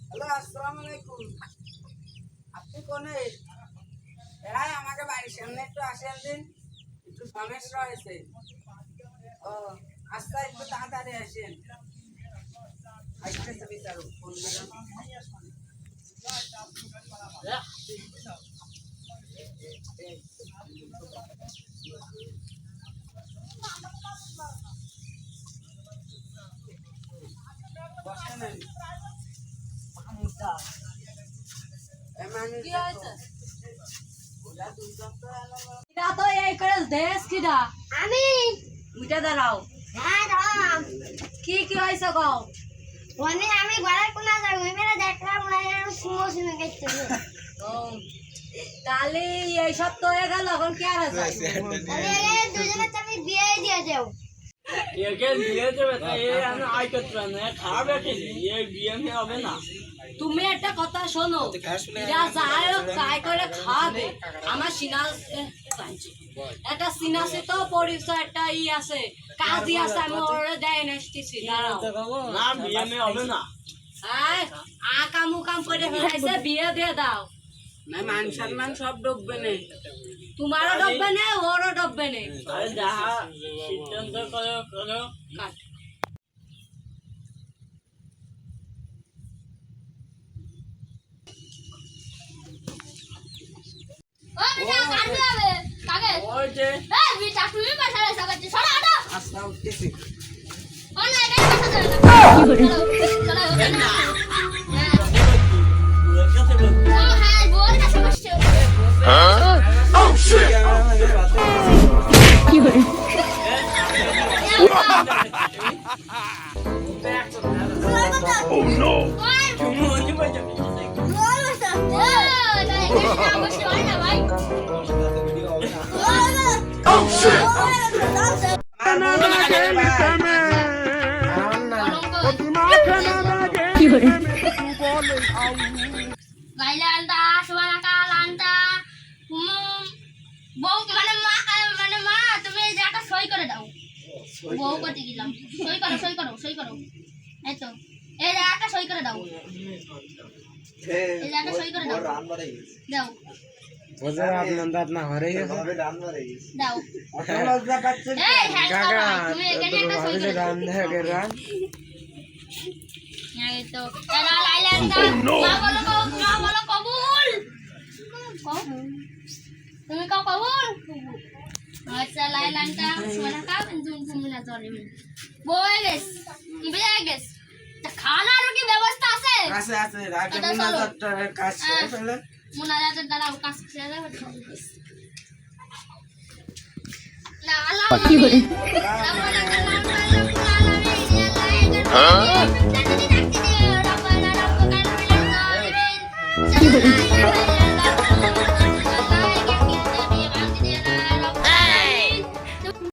Hello, আসসালামু আলাইকুম। আপনি কোনে? হ্যাঁ, আমাকে বাড়ির সামনে একটু আসেন দিন, একটু সমস্যা হয়েছে। ও আচ্ছা, একটু তাড়াতাড়ি আসেন। আসতেছে বিচারক ফোন করেন। আমি উঠে দাঁড়াও। হ্যাঁ দাঁড়াম কি কি হয়েছে কও? মানে আমি ঘরের কোনা যাই মেয়েরা দেখলাম সিংহ সিংহ গেছে তাহলে এইসব তো হয়ে গেল, এখন কি আর আছে? দুজনে তুমি বিয়ে দিয়ে যাও তুমি একটা কথা শোনো, যা যায় হোক তাই করে খাবে। আমার একটা সিনাসে তো পরিচয় একটা আছে, কাজই আছে, আমি ওরে দেয় নাসতেছি। আকাম উকাম করে ফেলাইছে, বিয়ে দিয়ে দাও। না, মান সম্মান সব ডুববে না। তোমারও ডুববে না, ওরও ডুববে না। কাট। ও বিটা কাটবে হবে কাকে ওই যে এই বিটা তুমি পয়সা রেসা করছিস সরা আটা আস্তা উঠতেছি। কোন লাগে পয়সা দেবে না কি করে চলো না ও হ্যাঁ বোর কাছে বসছো Oh shit! কি করে Oh no! Oh shit! Gailanda, suara lanta, বউ মানে মা তুমি এই জায়গাটা সই করে দাও বউ করতে গেলাম সই করো এই তো এই জায়গাটা সই করে দাও এই জায়গাটা সই করে দাও দাও ওজা আপনার দাঁত না হরে গেছে দাও লজ্জা পাচ্ছে এই হ্যাঁ কাকা তুমি এখানে একটা সই করে দাও রান ধরে রান এই তো এরা লাইলান্দা মা বলো কবুল তুমি কবুল আচ্ছা লাইলান্দা সোনা কা তুমি না ধরে বই গেস বিয়ে গেস তা খানার কি ব্যবস্থা আছে আছে রাগে মুনাজাতের কাজ করে ফেলে মুনাজাতের দ্বারা কাজ করে যাবে না আল্লাহ কি বলে